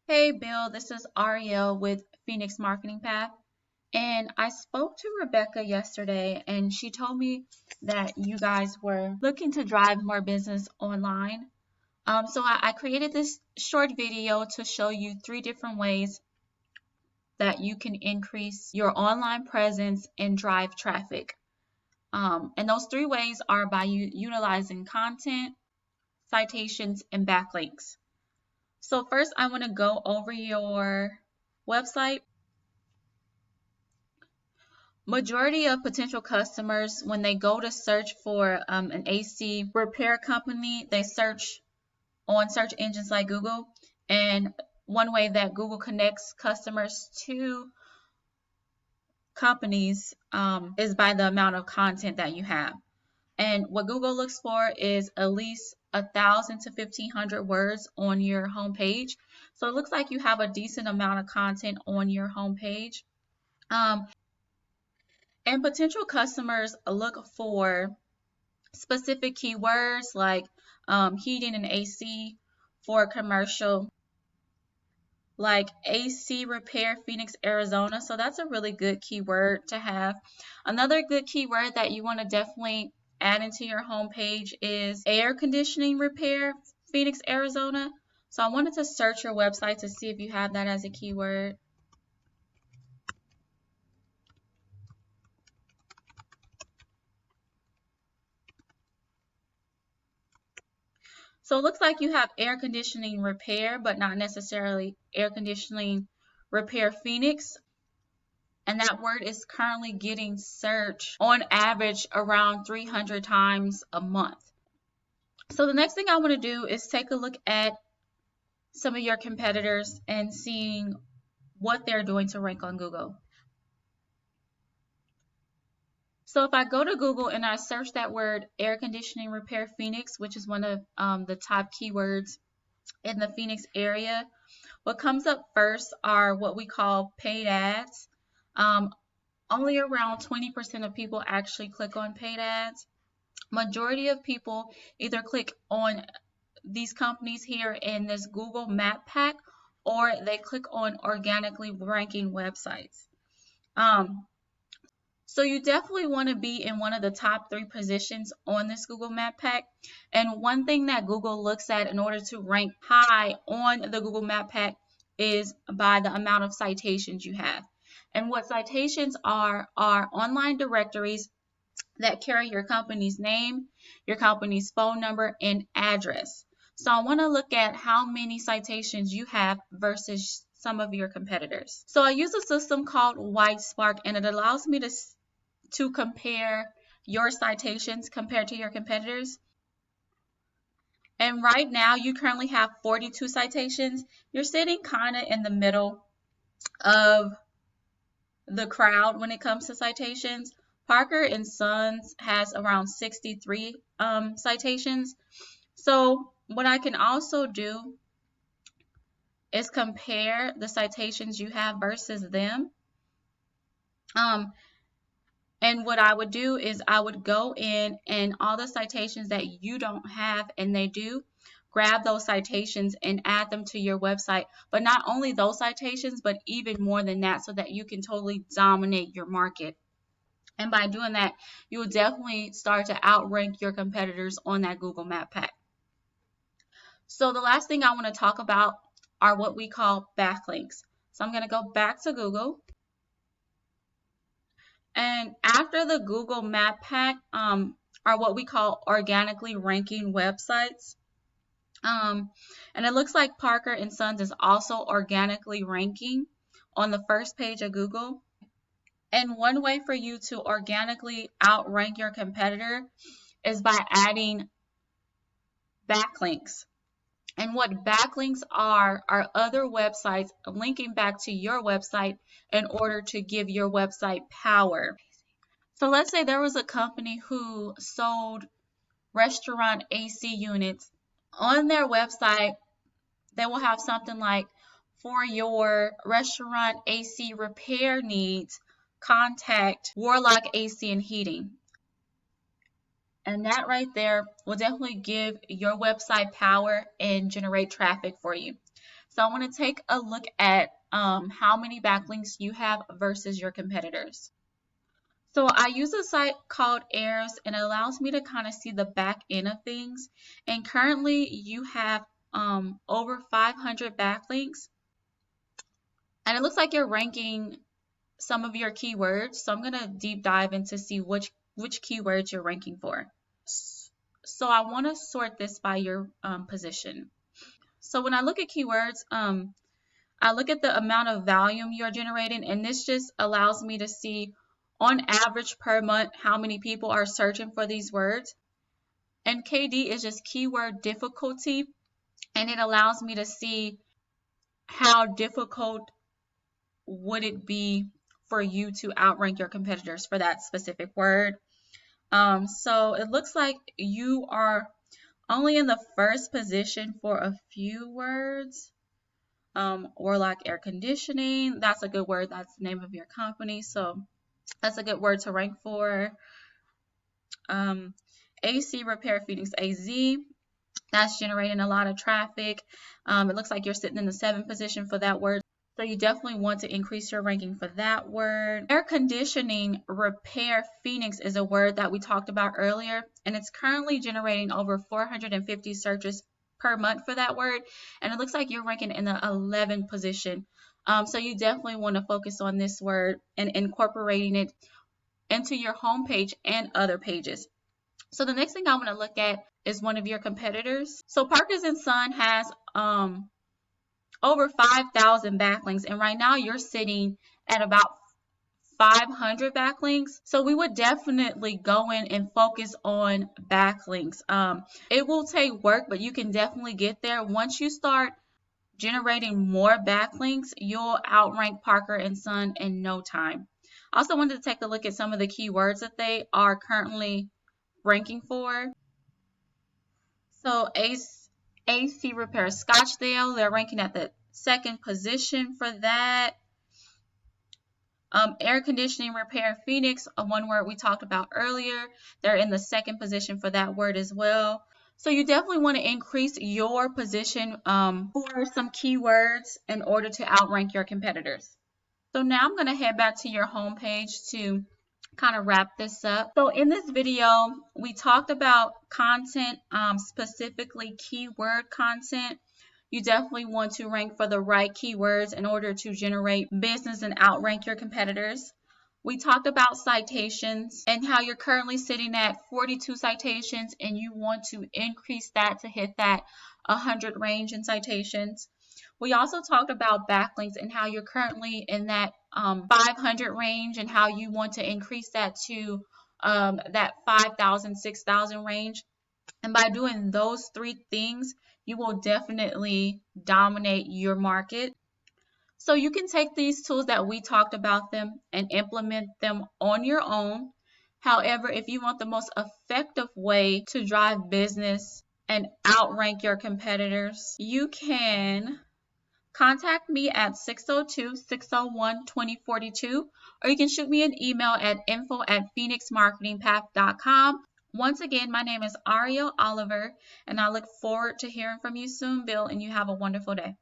Hey Bill, this is Ariel with Phoenix Marketing Path. And I spoke to Rebecca yesterday, and she told me that you guys were looking to drive more business online. So I created this short video to show you 3 different ways that you can increase your online presence and drive traffic. And those 3 ways are by utilizing content, citations, and backlinks. So first, I want to go over your website. Majority of potential customers, when they go to search for an AC repair company, they search on search engines like Google. And one way that Google connects customers to companies is by the amount of content that you have. And what Google looks for is at least 1,000 to 1,500 words on your homepage. So it looks like you have a decent amount of content on your homepage. And potential customers look for specific keywords like heating and AC for commercial, like AC repair Phoenix, Arizona. So that's a really good keyword to have. Another good keyword that you want to definitely add into your homepage is air conditioning repair Phoenix, Arizona. So I wanted to search your website to see if you have that as a keyword. So it looks like you have air conditioning repair, but not necessarily air conditioning repair Phoenix. And that word is currently getting searched on average around 300 times a month. So the next thing I want to do is take a look at some of your competitors and seeing what they're doing to rank on Google. So if I go to Google and I search that word air conditioning repair Phoenix, which is one of the top keywords in the Phoenix area, what comes up first are what we call paid ads. Only around 20% of people actually click on paid ads. Majority of people either click on these companies here in this Google Map Pack, or they click on organically ranking websites. So you definitely want to be in one of the top 3 positions on this Google Map Pack. And one thing that Google looks at in order to rank high on the Google Map Pack is by the amount of citations you have. And what citations are online directories that carry your company's name, your company's phone number, and address. So I want to look at how many citations you have versus some of your competitors. So I use a system called WhiteSpark, and it allows me to compare your citations compared to your competitors. And right now you currently have 42 citations. You're sitting kind of in the middle of the crowd when it comes to citations. Parker and Sons has around 63 citations. So what I can also do is compare the citations you have versus them. And what I would do is I would go in and all the citations that you don't have and they do, grab those citations and add them to your website. But not only those citations, but even more than that, so that you can totally dominate your market. And by doing that, you will definitely start to outrank your competitors on that Google Map Pack. So the last thing I want to talk about are what we call backlinks. So I'm going to go back to Google. And after the Google Map Pack are what we call organically ranking websites. And it looks like Parker and Sons is also organically ranking on the first page of Google. And one way for you to organically outrank your competitor is by adding backlinks. And what backlinks are other websites linking back to your website in order to give your website power. So let's say there was a company who sold restaurant AC units. On their website, they will have something like, for your restaurant AC repair needs, contact Worlock AC and Heating. And that right there will definitely give your website power and generate traffic for you. So I want to take a look at how many backlinks you have versus your competitors. So I use a site called Airs, and it allows me to kind of see the back end of things. And currently you have over 500 backlinks, and it looks like you're ranking some of your keywords. So I'm going to deep dive into see which keywords you're ranking for. So I want to sort this by your position. So when I look at keywords, I look at the amount of volume you're generating, and this just allows me to see on average per month how many people are searching for these words. And KD is just keyword difficulty, and it allows me to see how difficult would it be for you to outrank your competitors for that specific word. So it looks like you are only in the first position for a few words. Worlock air conditioning, that's a good word. That's the name of your company, so that's a good word to rank for. AC repair Phoenix AZ, that's generating a lot of traffic. It looks like you're sitting in the 7th position for that word, so you definitely want to increase your ranking for that word. Air conditioning repair Phoenix is a word that we talked about earlier, and it's currently generating over 450 searches per month for that word, and it looks like you're ranking in the 11th position. So you definitely want to focus on this word and incorporating it into your homepage and other pages. So the next thing I want to look at is one of your competitors. So Parkers & Son has over 5,000 backlinks, and right now you're sitting at about 500 backlinks. So we would definitely go in and focus on backlinks. It will take work, but you can definitely get there. Once you start generating more backlinks, you'll outrank Parker & Son in no time. I also wanted to take a look at some of the keywords that they are currently ranking for. So AC repair Scottsdale, they're ranking at the 2nd position for that. Air conditioning repair Phoenix, one word we talked about earlier, they're in the 2nd position for that word as well. So you definitely want to increase your position for some keywords in order to outrank your competitors. So now I'm going to head back to your home page to kind of wrap this up. So in this video, we talked about content, specifically keyword content. You definitely want to rank for the right keywords in order to generate business and outrank your competitors. We talked about citations and how you're currently sitting at 42 citations and you want to increase that to hit that 100 range in citations. We also talked about backlinks and how you're currently in that 500 range and how you want to increase that to that 5,000, 6,000 range. And by doing those 3 things, you will definitely dominate your market. So you can take these tools that we talked about them and implement them on your own. However, if you want the most effective way to drive business and outrank your competitors, you can contact me at 602-601-2042, or you can shoot me an email at info@phoenixmarketingpath.com. Once again, my name is Ariel Oliver, and I look forward to hearing from you soon, Bill, and you have a wonderful day.